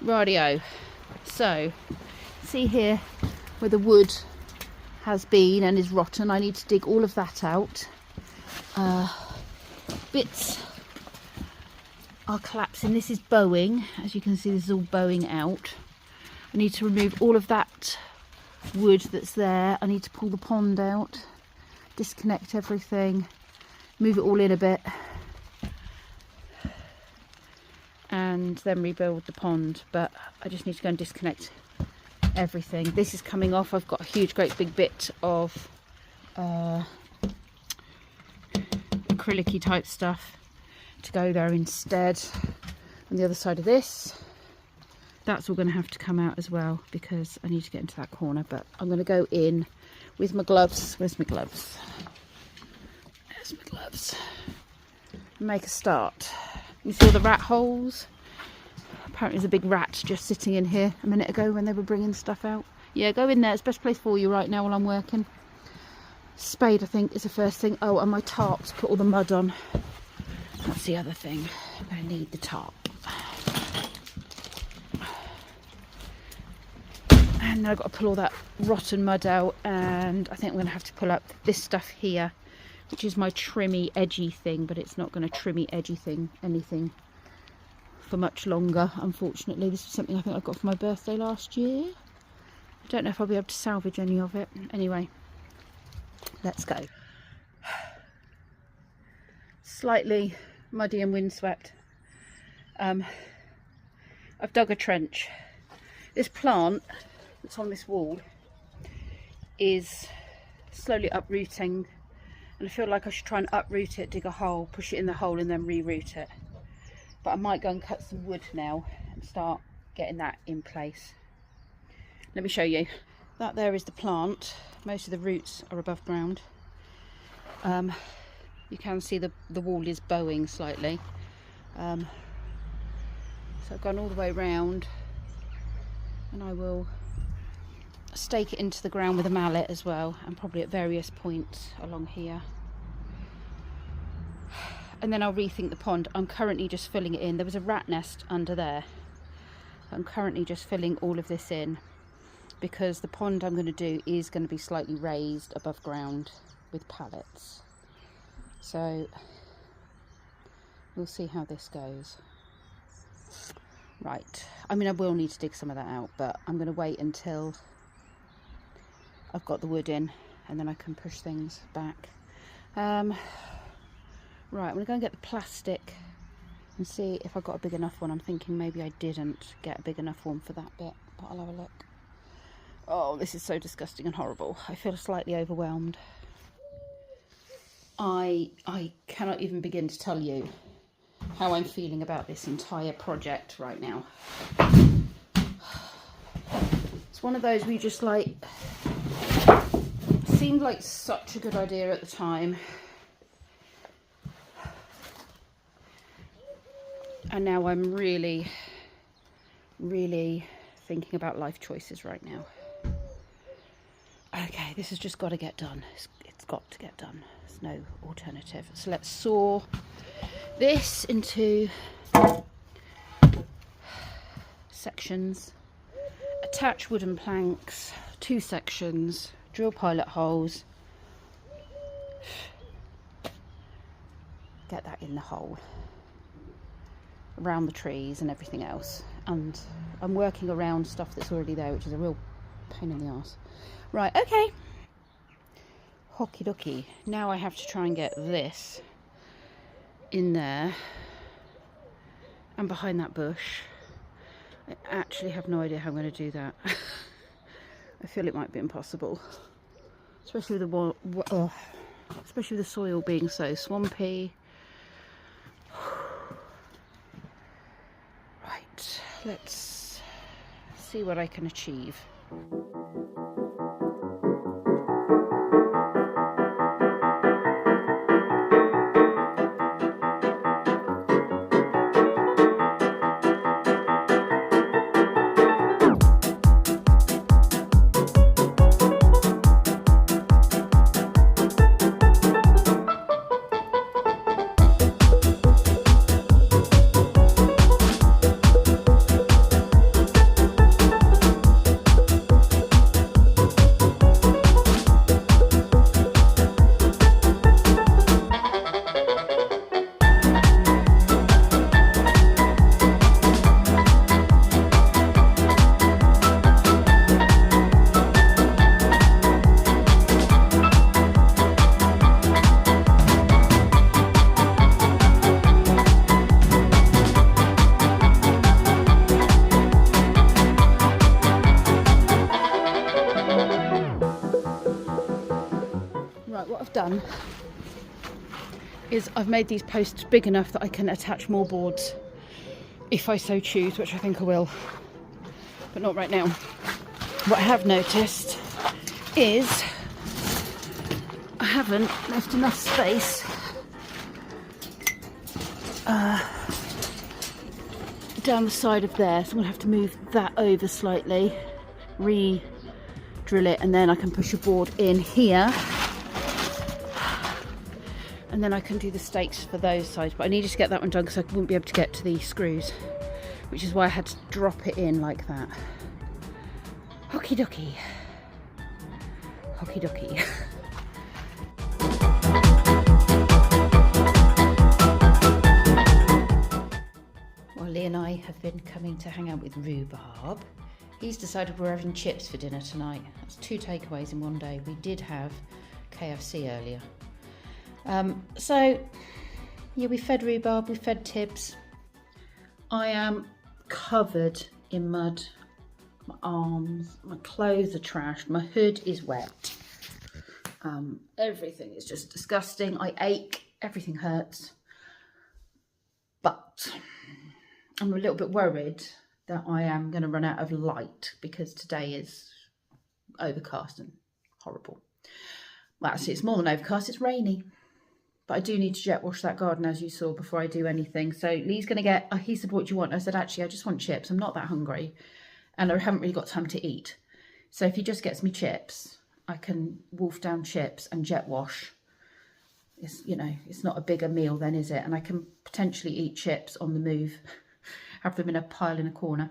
Rightio. So, see here where the wood has been and is rotten. I need to dig all of that out. Bits are collapsing. This is bowing. As you can see, this is all bowing out. I need to remove all of that wood that's there. I need to pull the pond out, disconnect everything, move it all in a bit, and then rebuild the pond. But I just need to go and disconnect everything. This is coming off. I've got a huge great big bit of acrylic-y type stuff to go there instead. On the other side of this, that's all going to have to come out as well because I need to get into that corner. But I'm going to go in with my gloves. Where's my gloves? There's my gloves. Make a start. You see all the rat holes? Apparently there's a big rat just sitting in here a minute ago when they were bringing stuff out. Yeah, go in there. It's the best place for you right now while I'm working. Spade, I think, is the first thing. Oh, and my tarp to put all the mud on. That's the other thing. I'm going to need the tarp. And now I've got to pull all that rotten mud out, and I think I'm going to have to pull up this stuff here, which is my trimmy edgy thing, but it's not going to trimmy edgy thing anything for much longer, unfortunately. This is something I think I got for my birthday last year. I don't know if I'll be able to salvage any of it. Anyway, let's go. Slightly muddy and windswept. I've dug a trench. This plant that's on this wall is slowly uprooting, and I feel like I should try and uproot it, dig a hole, push it in the hole and then reroot it. But I might go and cut some wood now and start getting that in place. Let me show you. That there is the plant. Most of the roots are above ground. You can see the wall is bowing slightly. So I've gone all the way round, and I will stake it into the ground with a mallet as well, and probably at various points along here. And then I'll rethink the pond. I'm currently just filling it in. There was a rat nest under there. I'm currently just filling all of this in because the pond I'm going to do is going to be slightly raised above ground with pallets. So we'll see how this goes. Right, I mean, I will need to dig some of that out, but I'm going to wait until I've got the wood in and then I can push things back. Right, I'm going to go and get the plastic and see if I got a big enough one. I'm thinking maybe I didn't get a big enough one for that bit, but I'll have a look. Oh, this is so disgusting and horrible. I feel slightly overwhelmed. I cannot even begin to tell you how I'm feeling about this entire project right now. It's one of those we just like, seemed like such a good idea at the time. And now I'm really, really thinking about life choices right now. Okay, this has just got to get done. It's got to get done. There's no alternative. So let's saw this into sections, attach wooden planks, 2 sections, drill pilot holes, get that in the hole, around the trees and everything else. And I'm working around stuff that's already there, which is a real pain in the arse. Right, okay. Hockey dokie. Now I have to try and get this in there and behind that bush. I actually have no idea how I'm going to do that. I feel it might be impossible, especially with the soil being so swampy. Right, let's see what I can achieve. is I've made these posts big enough that I can attach more boards if I so choose, which I think I will, but not right now. What I have noticed is I haven't left enough space down the side of there, so I'm going to have to move that over slightly, re-drill it, and then I can push a board in here, and then I can do the stakes for those sides. But I needed to get that one done because I wouldn't be able to get to the screws, which is why I had to drop it in like that. Hockey docky. Hockey docky. Lee and I have been coming to hang out with Rhubarb. He's decided we're having chips for dinner tonight. That's 2 takeaways in one day. We did have KFC earlier. So, yeah, we fed Rhubarb, we fed Tibbs. I am covered in mud. My arms, my clothes are trashed, my hood is wet. Everything is just disgusting. I ache, everything hurts. But I'm a little bit worried that I am going to run out of light because today is overcast and horrible. Well, actually, it's more than overcast, it's rainy. But I do need to jet wash that garden, as you saw, before I do anything. So Lee's going to get, he said, what do you want? I said, actually, I just want chips. I'm not that hungry and I haven't really got time to eat. So if he just gets me chips, I can wolf down chips and jet wash. It's, you know, it's not a bigger meal then, is it? And I can potentially eat chips on the move. Have them in a pile in a corner.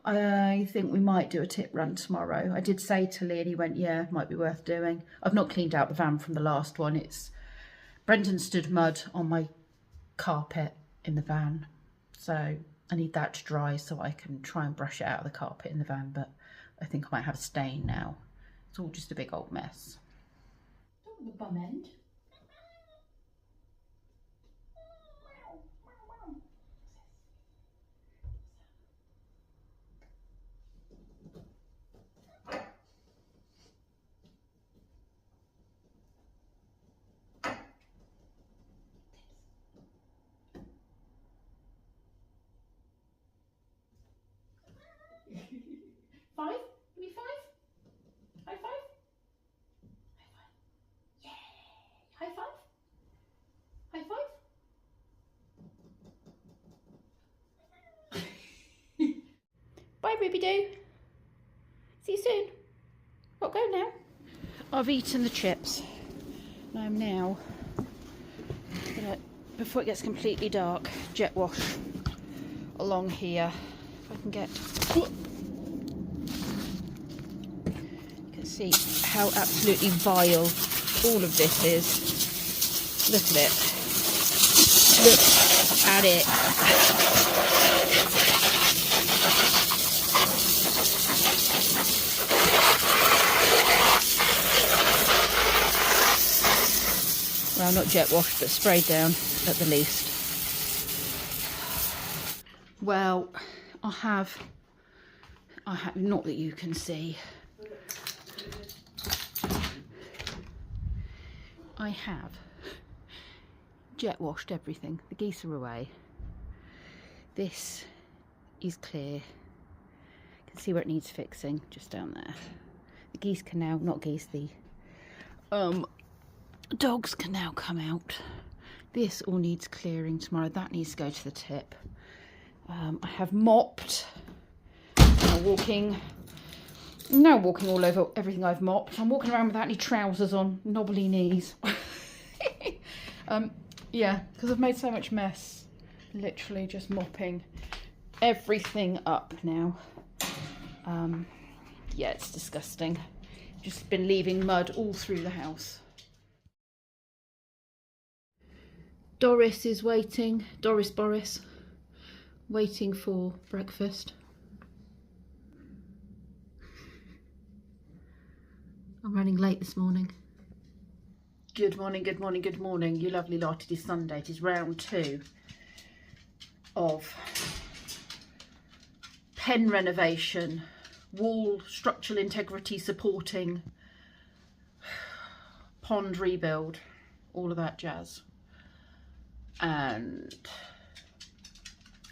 I think we might do a tip run tomorrow. I did say to Lee and he went, yeah, might be worth doing. I've not cleaned out the van from the last one. Brendan stood mud on my carpet in the van. So I need that to dry so I can try and brush it out of the carpet in the van. But I think I might have a stain now. It's all just a big old mess. Oh, the bum end. Five? Give me 5? High 5? High 5. Yeah! High 5? High 5? Bye, Ruby Doo. See you soon. Got to go now. I've eaten the chips. And I'm now gonna, before it gets completely dark, jet wash along here. If I can get. See how absolutely vile all of this is. Look at it. Look at it. Well, not jet washed, but sprayed down at the least. Well, I have, not that you can see, I have jet washed everything. The geese are away. This is clear. You can see where it needs fixing, just down there. The geese can now, not geese, the dogs can now come out. This all needs clearing tomorrow. That needs to go to the tip. I have mopped. Now walking all over everything I've mopped. I'm walking around without any trousers on, knobbly knees. Yeah, because I've made so much mess. Literally just mopping everything up now. Yeah, it's disgusting. Just been leaving mud all through the house. Boris, waiting for breakfast. I'm running late this morning. Good morning, good morning, good morning, you lovely lot. It is Sunday. It is round 2 of pen renovation, wall structural integrity supporting, pond rebuild. all of that jazz. And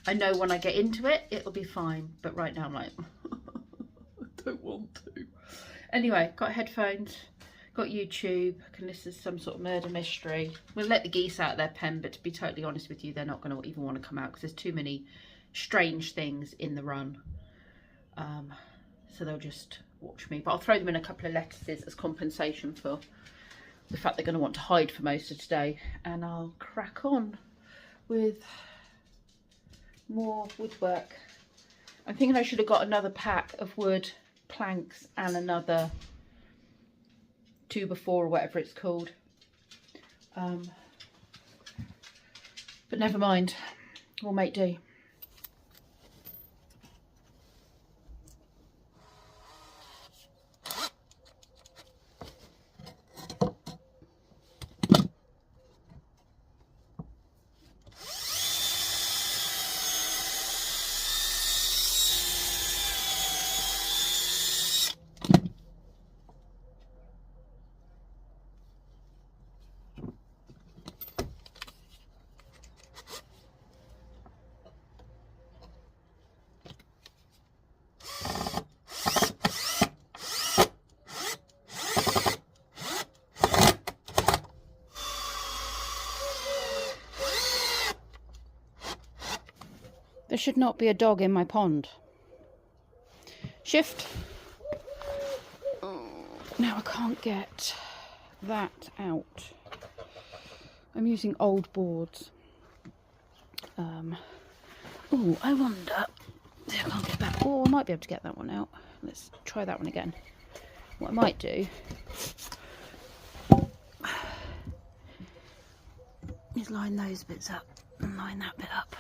I know when I get into it, it'll be fine. But right now I'm like, I don't want to. Anyway, got headphones, got YouTube. I can listen to some sort of murder mystery. We'll let the geese out of their pen, but to be totally honest with you, they're not going to even want to come out because there's too many strange things in the run. So they'll just watch me. But I'll throw them in a couple of lettuces as compensation for the fact they're going to want to hide for most of today. And I'll crack on with more woodwork. I'm thinking I should have got another pack of wood planks and another 2x4 or whatever it's called, but never mind, we'll make do. There should not be a dog in my pond. Shift. Now I can't get that out. I'm using old boards. Oh, I wonder. I can't get that. Oh, I might be able to get that one out. Let's try that one again. What I might do is line those bits up and line that bit up.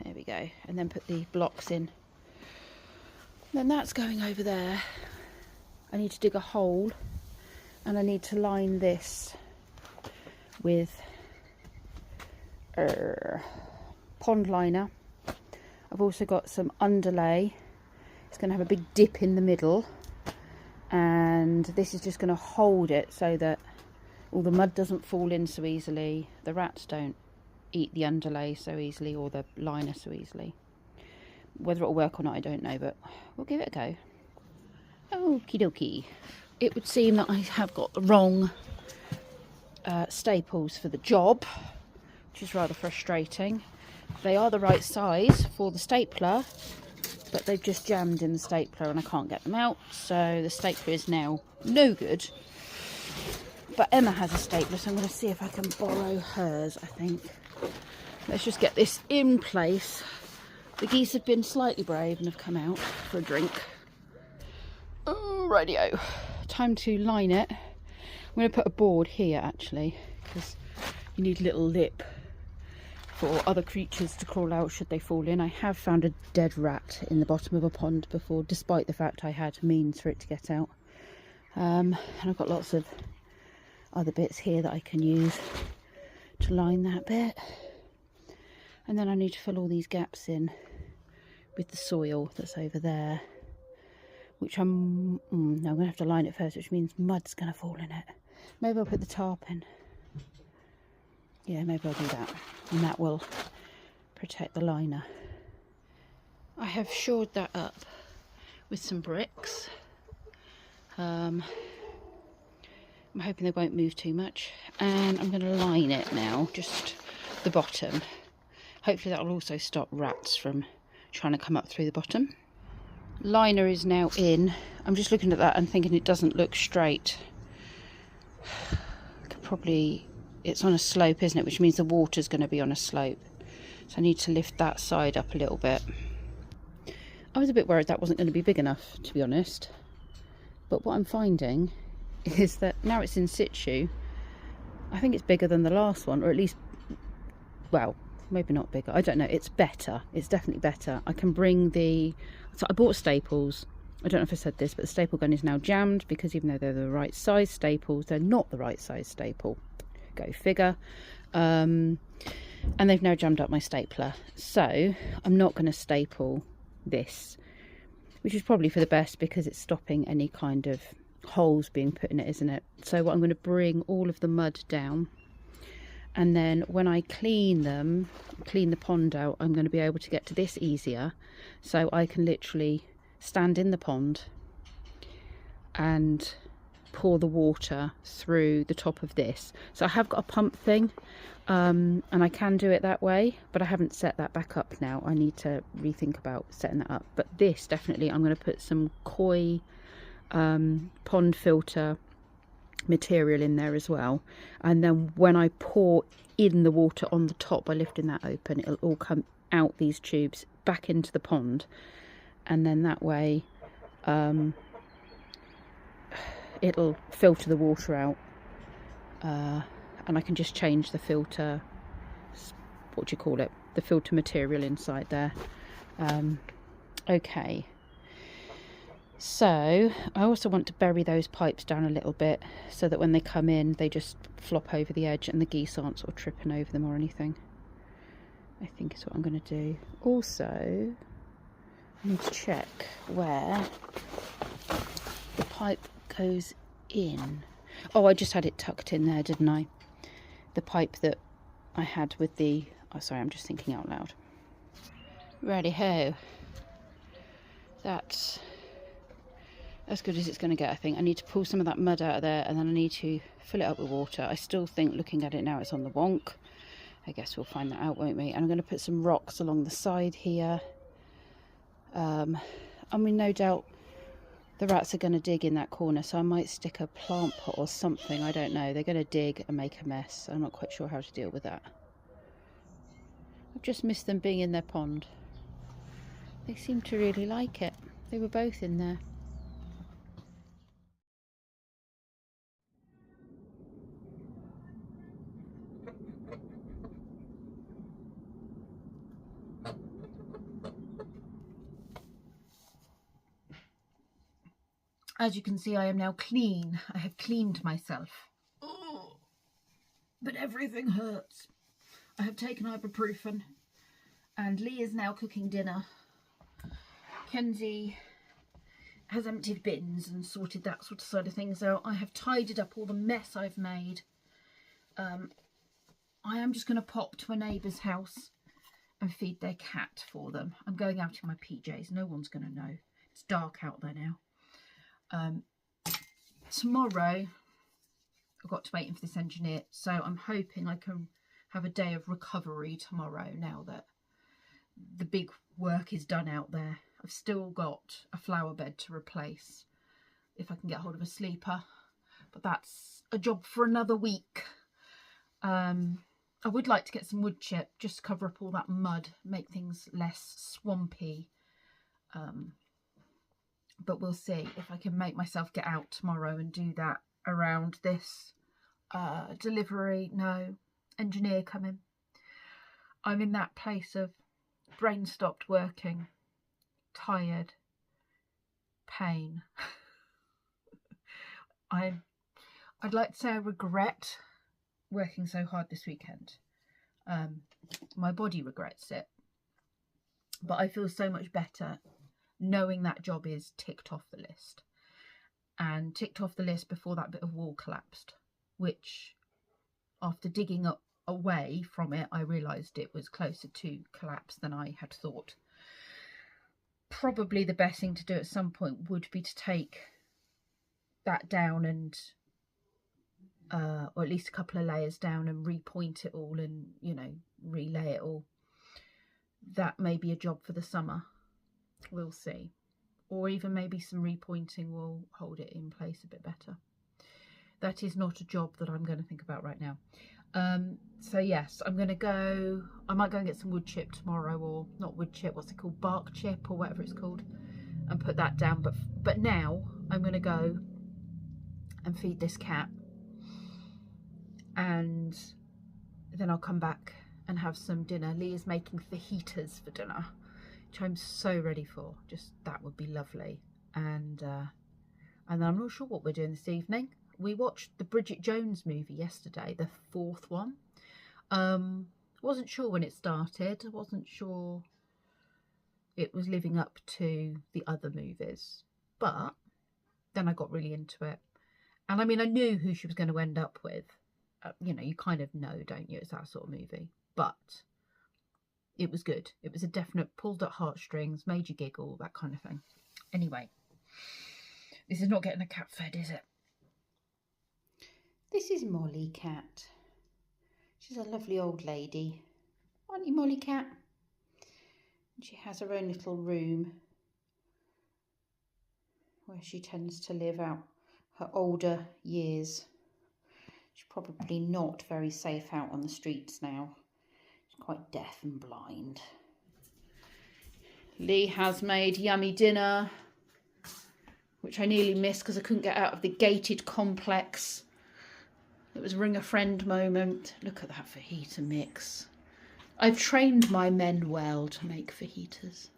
There we go. And then put the blocks in. Then that's going over there. I need to dig a hole and I need to line this with pond liner. I've also got some underlay. It's going to have a big dip in the middle, and this is just going to hold it so that all the mud doesn't fall in so easily, the rats don't eat the underlay so easily or the liner so easily. Whether it'll work or not I don't know, but we'll give it a go. Okie dokie. It would seem that I have got the wrong staples for the job, which is rather frustrating. They are the right size for the stapler, but they've just jammed in the stapler and I can't get them out, so the stapler is now no good. But Emma has a stapler, so I'm going to see if I can borrow hers, I think. Let's just get this in place. The geese have been slightly brave and have come out for a drink. Oh, rightio. Time to line it. I'm going to put a board here, actually, because you need a little lip for other creatures to crawl out should they fall in. I have found a dead rat in the bottom of a pond before, despite the fact I had means for it to get out. And I've got lots of other bits here that I can use to line that bit. And then I need to fill all these gaps in with the soil that's over there, which I'm going to have to line it first, which means mud's going to fall in it. Maybe I'll put the tarp in. Yeah, maybe I'll do that, and that will protect the liner. I have shored that up with some bricks. I'm hoping they won't move too much, and I'm going to line it now, just the bottom. Hopefully that will also stop rats from trying to come up through the bottom. Liner is now in. I'm just looking at that and thinking it doesn't look straight. Could probably, it's on a slope, isn't it, which means the water's going to be on a slope, so I need to lift that side up a little bit. I was a bit worried that wasn't going to be big enough, to be honest, but what I'm finding is that now it's in situ, I think it's bigger than the last one, or at least, well, maybe not bigger, I don't know, it's better, it's definitely better. I can bring the, so I bought staples, I don't know if I said this, but the staple gun is now jammed because even though they're the right size staples, they're not the right size staple. Go figure. And they've now jammed up my stapler, so I'm not going to staple this, which is probably for the best because it's stopping any kind of holes being put in it, isn't it? So what I'm going to bring all of the mud down, and then when I clean the pond out, I'm going to be able to get to this easier, so I can literally stand in the pond and pour the water through the top of this. So I have got a pump thing, and I can do it that way, but I haven't set that back up now. I need to rethink about setting that up. But this, definitely, I'm going to put some koi pond filter material in there as well, and then when I pour in the water on the top by lifting that open, it'll all come out these tubes back into the pond, and then that way it'll filter the water out, and I can just change the filter, what do you call it, the filter material inside there. Okay, so I also want to bury those pipes down a little bit so that when they come in they just flop over the edge and the geese aren't sort of tripping over them or anything. I think is what I'm going to do. Also, I need to check where the pipe goes in. Oh, I just had it tucked in there, didn't I? The pipe that I had with the... Oh, sorry, I'm just thinking out loud. Righty-ho. That's as good as it's going to get, I think. I need to pull some of that mud out of there, and then I need to fill it up with water. I still think, looking at it now, it's on the wonk. I guess we'll find that out, won't we? And I'm going to put some rocks along the side here. I mean, no doubt the rats are going to dig in that corner, so I might stick a plant pot or something. I don't know. They're going to dig and make a mess. I'm not quite sure how to deal with that. I've just missed them being in their pond. They seem to really like it. They were both in there. As you can see, I am now clean. I have cleaned myself. Oh, but everything hurts. I have taken ibuprofen, and Lee is now cooking dinner. Kenzie has emptied bins and sorted that sort of side of things out. I have tidied up all the mess I've made. I am just going to pop to a neighbour's house and feed their cat for them. I'm going out in my PJs. No one's going to know. It's dark out there now. Tomorrow, I've got to wait for this engineer, so I'm hoping I can have a day of recovery tomorrow now that the big work is done out there. I've still got a flower bed to replace if I can get hold of a sleeper, but that's a job for another week. I would like to get some wood chip just to cover up all that mud, make things less swampy. But we'll see if I can make myself get out tomorrow and do that around this delivery. No, engineer coming. I'm in that place of brain stopped working, tired, pain. I'd like to say I regret working so hard this weekend. My body regrets it, but I feel so much better knowing that job is ticked off the list, and ticked off the list before that bit of wall collapsed, which after digging up away from it, I realised it was closer to collapse than I had thought. Probably the best thing to do at some point would be to take that down and or at least a couple of layers down and repoint it all and, you know, relay it all. That may be a job for the summer. We'll see. Or even maybe some repointing will hold it in place a bit better. That is not a job that I'm going to think about right now. So yes, I'm going to go, I might go and get some wood chip tomorrow, or not wood chip, what's it called, bark chip or whatever it's called, and put that down. But now I'm going to go and feed this cat, and then I'll come back and have some dinner. Lee is making fajitas for dinner, which I'm so ready for. Just that would be lovely. And then I'm not sure what we're doing this evening. We watched the Bridget Jones movie yesterday, the 4th one. Wasn't sure when it started. I wasn't sure it was living up to the other movies, but then I got really into it. And I mean, I knew who she was going to end up with. You know, you kind of know, don't you? It's that sort of movie. But it was good. It was a definite pulled at heartstrings, made you giggle, that kind of thing. Anyway, this is not getting a cat fed, is it? This is Molly Cat. She's a lovely old lady. Aren't you, Molly Cat? And she has her own little room where she tends to live out her older years. She's probably not very safe out on the streets now. She's quite deaf and blind. Lee has made yummy dinner, which I nearly missed because I couldn't get out of the gated complex. It was ring a friend moment. Look at that fajita mix. I've trained my men well to make fajitas.